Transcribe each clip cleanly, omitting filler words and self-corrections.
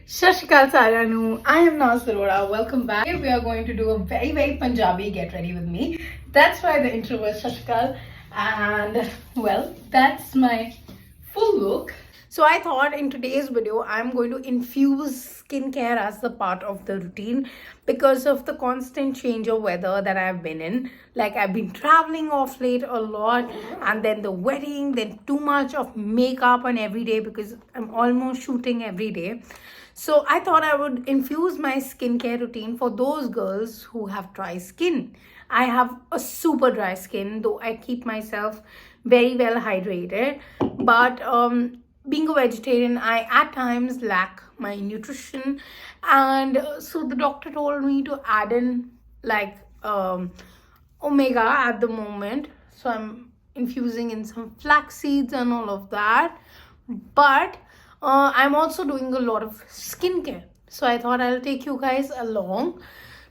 Shashikal Saranu, I am Naaz Arora. Welcome back. We are going to do a very Punjabi get ready with me. That's why the intro was Shashikal. And well, that's my full look. So I thought in today's video, I'm going to infuse skincare as the part of the routine because of the constant change of weather that I've been in. Like I've been traveling off late a lot, and then the wedding, then too much of makeup on every day because I'm almost shooting every day. So I thought I would infuse my skincare routine for those girls who have dry skin. I have a super dry skin, though I keep myself very well hydrated. But being a vegetarian, I at times lack my nutrition, and so the doctor told me to add in like omega at the moment. So I'm infusing in some flax seeds and all of that. But I'm also doing a lot of skincare. So I thought I'll take you guys along.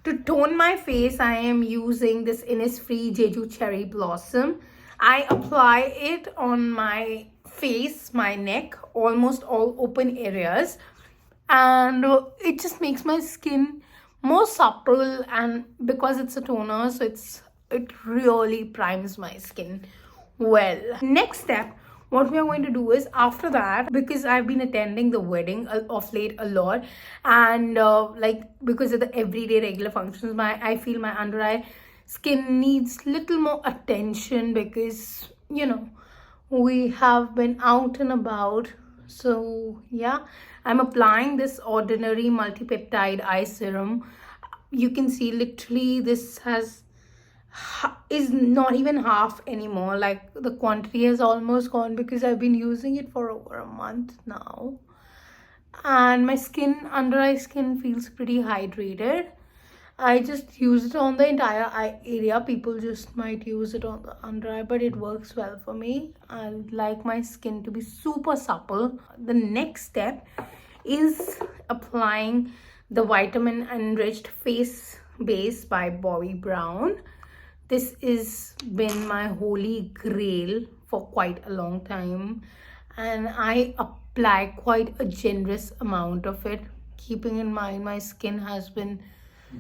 To tone my face, I am using this Innisfree Jeju Cherry Blossom. I apply it on my face, my neck, almost all open areas. And it just makes my skin more supple, and because it's a toner, so it really primes my skin well. Next step, what we are going to do is, after that, because I've been attending the wedding of late a lot, and like because of the everyday regular functions, I feel my under eye skin needs little more attention because we have been out and about. So yeah, I'm applying this ordinary multi-peptide eye serum. You can see literally this is not even half anymore. Like the quantity has almost gone because I've been using it for over a month now, and my skin, under eye skin, feels pretty hydrated. I just use it on the entire eye area. People just might use it on the under eye, but it works well for me. I like my skin to be super supple. The next step is applying the vitamin enriched face base by Bobbi Brown. This has been my holy grail for quite a long time, and I apply quite a generous amount of it, keeping in mind my skin has been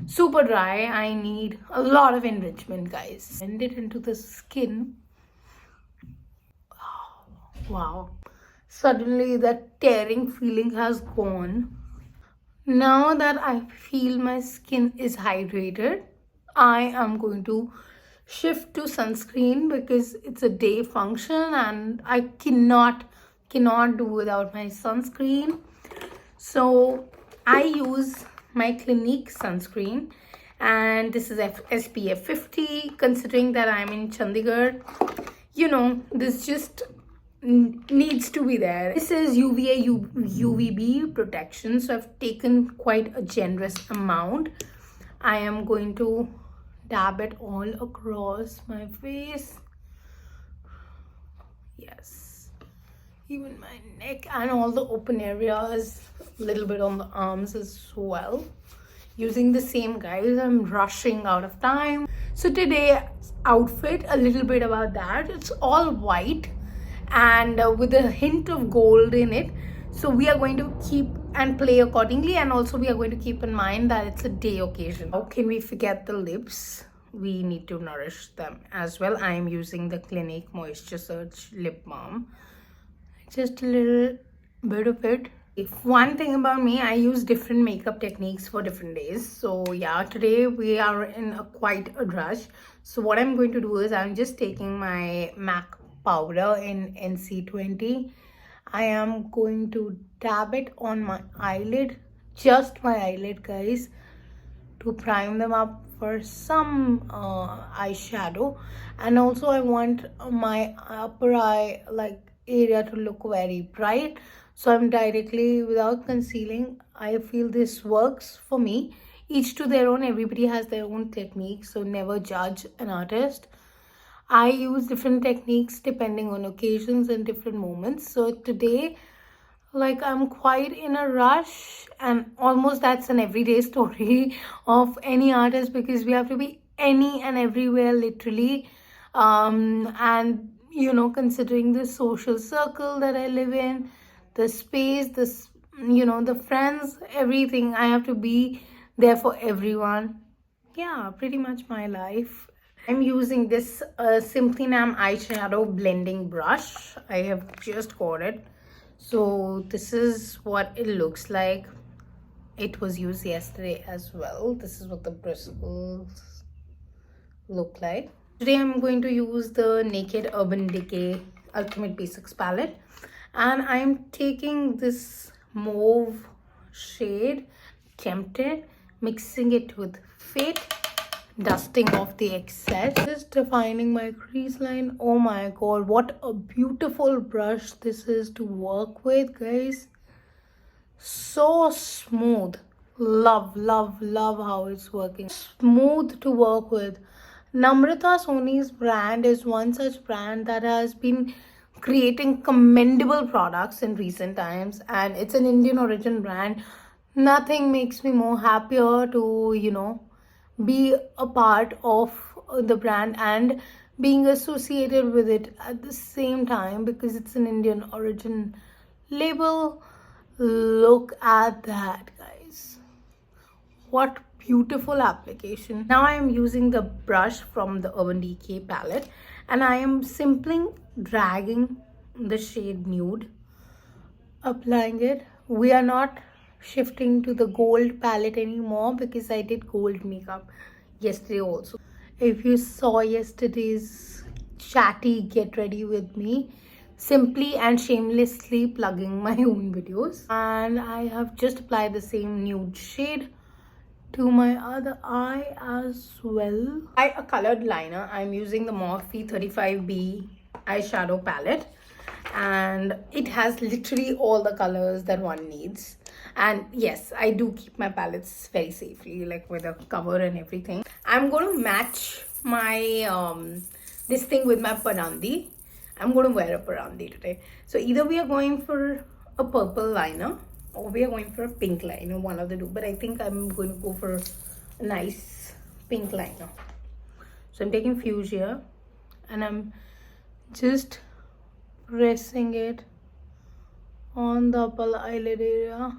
super dry. I need a lot of enrichment, guys. Blend it into the skin. Wow, suddenly that tearing feeling has gone. Now that I feel my skin is hydrated, I am going to shift to sunscreen because it's a day function and I cannot do without my sunscreen. So I use my Clinique sunscreen, and this is SPF 50. Considering that I'm in Chandigarh, this just needs to be there. This is UVA UVB protection, so I've taken quite a generous amount. I am going to dab it all across my face. Yes, even my neck and all the open areas, a little bit on the arms as well. Using the same, guys. I'm rushing out of time. So today's outfit, a little bit about that. It's all white and with a hint of gold in it. So we are going to keep and play accordingly, and also we are going to keep in mind that it's a day occasion. How can we forget the lips? We need to nourish them as well. I am using the Clinique Moisture Surge Lip Balm. Just a little bit of it. If one thing about me, I use different makeup techniques for different days. So yeah, today we are in quite a rush. So what I'm going to do is I'm just taking my MAC powder in NC20. I am going to dab it on my eyelid, just my eyelid, guys, to prime them up for some eyeshadow. And also I want my upper eye area to look very bright, so I'm directly, without concealing. I feel this works for me. Each to their own. Everybody has their own technique, so never judge an artist. I use different techniques depending on occasions and different moments. So today, I'm quite in a rush, and almost that's an everyday story of any artist because we have to be any and everywhere literally. And considering the social circle that I live in, the space, you know, the friends, everything. I have to be there for everyone. Yeah, pretty much my life. I'm using this Simply Nam eyeshadow blending brush. I have just got it. So this is what it looks like. It was used yesterday as well. This is what the bristles look like. Today I'm going to use the Naked Urban Decay Ultimate Basics palette, and I'm taking this mauve shade, Tempted, mixing it with Fit, dusting off the excess, just defining my crease line. Oh my god, what a beautiful brush this is to work with, guys. So smooth. Love how it's working. Smooth to work with. Namrata Soni's brand is one such brand that has been creating commendable products in recent times, and it's an Indian origin brand. Nothing makes me more happier to, you know, be a part of the brand and being associated with it at the same time, because it's an Indian origin label. Look at that, guys. What beautiful application. Now I am using the brush from the Urban Decay palette, and I am simply dragging the shade Nude, applying it. We are not shifting to the gold palette anymore because I did gold makeup yesterday also. If you saw yesterday's chatty get ready with me, simply and shamelessly plugging my own videos, and I have just applied the same nude shade to my other eye as well. A colored liner. I'm using the Morphe 35B eyeshadow palette, and it has literally all the colors that one needs. And yes, I do keep my palettes very safely, like with a cover and everything. I'm going to match my this thing with my parandi. I'm going to wear a parandi today. So either we are going for a purple liner or we are going for a pink liner, one of the two. But I think I'm going to go for a nice pink liner. So I'm taking fuchsia and I'm just pressing it on the upper eyelid area.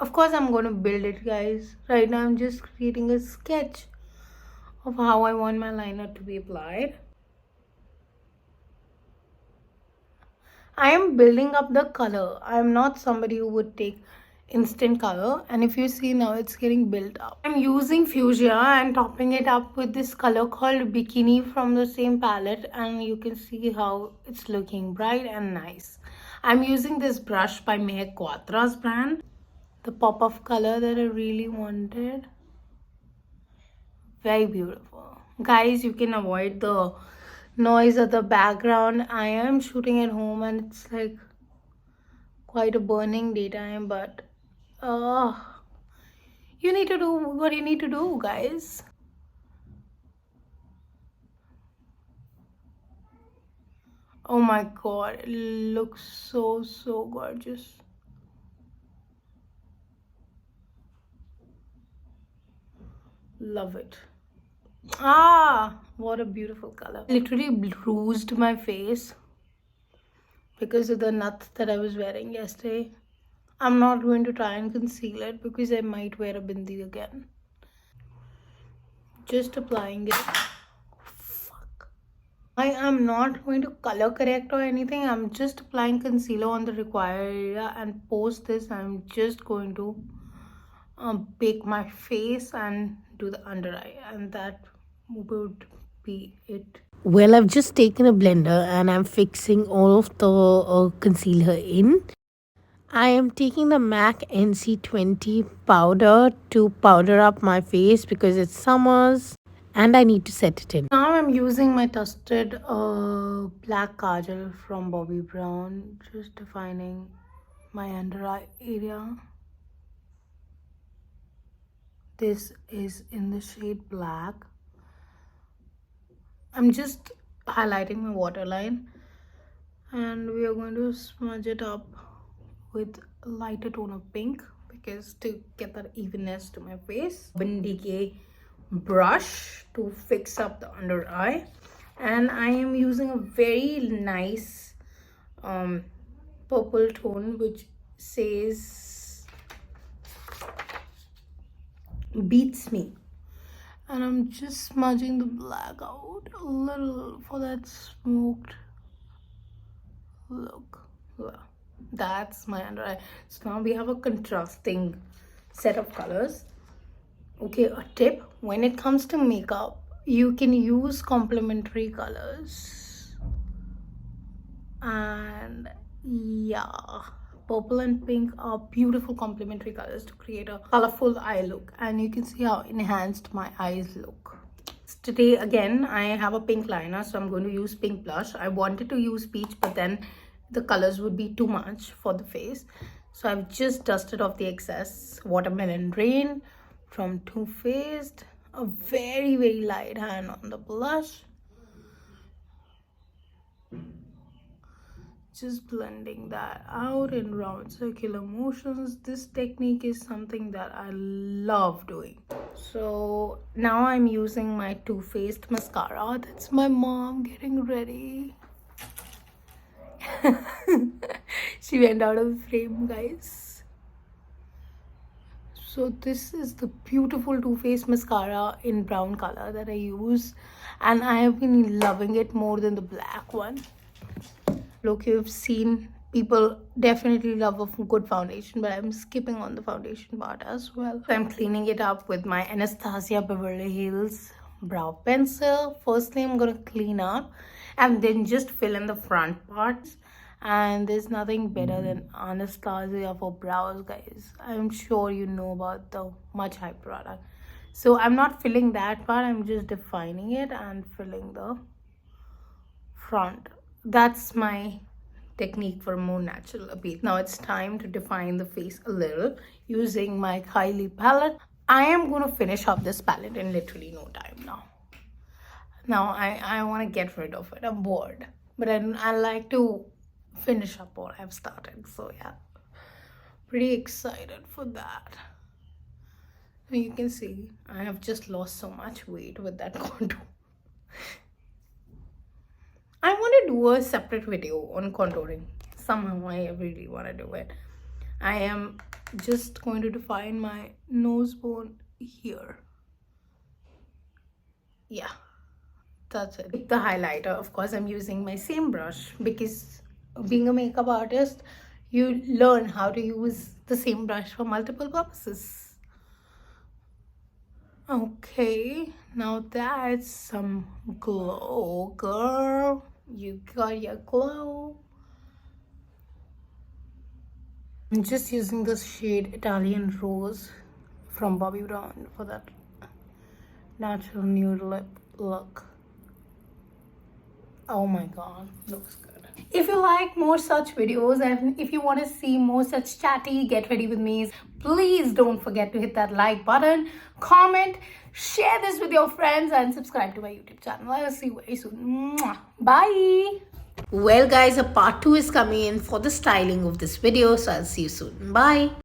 Of course, I'm going to build it, guys. Right now, I'm just creating a sketch of how I want my liner to be applied. I am building up the color. I am not somebody who would take instant color, and if you see now, it's getting built up. I'm using fuchsia and topping it up with this color called Bikini from the same palette, and you can see how it's looking bright and nice. I'm using this brush by Mehak Quatra's brand, the pop of color that I really wanted. Very beautiful, guys. You can avoid the noise of the background. I am shooting at home and it's like quite a burning daytime, but you need to do what you need to do, guys. Oh my god, it looks so gorgeous. Love it. What a beautiful color. Literally bruised my face because of the nuts that I was wearing yesterday. I'm not going to try and conceal it because I might wear a bindi again. Just applying it. Fuck. I am not going to color correct or anything. I'm just applying concealer on the required area, and post this I'm just going to bake my face and do the under eye, and that would be it. Well, I've just taken a blender and I'm fixing all of the concealer in. I am taking the MAC NC20 powder to powder up my face because it's summers and I need to set it in. Now I'm using my Trusted black kajal from Bobbi Brown, just defining my under eye area. This is in the shade black. I'm just highlighting my waterline, and we are going to smudge it up with a lighter tone of pink because to get that evenness to my face. Urban Decay brush to fix up the under eye, and I am using a very nice purple tone which says beats me. And I'm just smudging the black out a little for that smoked look. Well, that's my under eye. So now we have a contrasting set of colors. Okay, a tip: when it comes to makeup, you can use complementary colors. And yeah, purple and pink are beautiful complementary colors to create a colorful eye look, and you can see how enhanced my eyes look. Today again I have a pink liner, so I'm going to use pink blush. I wanted to use peach, but then the colors would be too much for the face, so I've just dusted off the excess watermelon rain from Too Faced. A very light hand on the blush, just blending that out in round circular motions. This technique is something that I love doing. So now I'm using my Too Faced mascara. That's my mom getting ready. She went out of the frame, guys. So this is the beautiful Too Faced mascara in brown color that I use, and I have been loving it more than the black one. Look, you've seen people definitely love a good foundation, but I'm skipping on the foundation part as well. So I'm cleaning it up with my Anastasia Beverly Hills brow pencil. Firstly, I'm gonna clean up and then just fill in the front parts. And there's nothing better than Anastasia for brows, guys. I'm sure you know about the much hype product. So I'm not filling that part, I'm just defining it and filling the front. That's my technique for a more natural appeal. Now it's time to define the face a little using my Kylie palette. I am going to finish off this palette in literally no time now. Now I want to get rid of it. I'm bored, but I like to finish up what I've started. So yeah, pretty excited for that. You can see I have just lost so much weight with that contour. I want to do a separate video on contouring. Somehow I really want to do it. I am just going to define my nose bone here. Yeah, that's it. With the highlighter, of course, I'm using my same brush, because being a makeup artist, you learn how to use the same brush for multiple purposes. Okay, now that's some glow, girl. You got your glow. I'm just using the shade Italian Rose from Bobbi Brown for that natural nude lip look. Oh my god, looks good. If you like more such videos and if you want to see more such chatty get ready with me, please don't forget to hit that like button, comment, share this with your friends, and subscribe to my YouTube channel. I will see you very soon. Mwah. Bye. Well guys, a part 2 is coming in for the styling of this video, so I'll see you soon. Bye.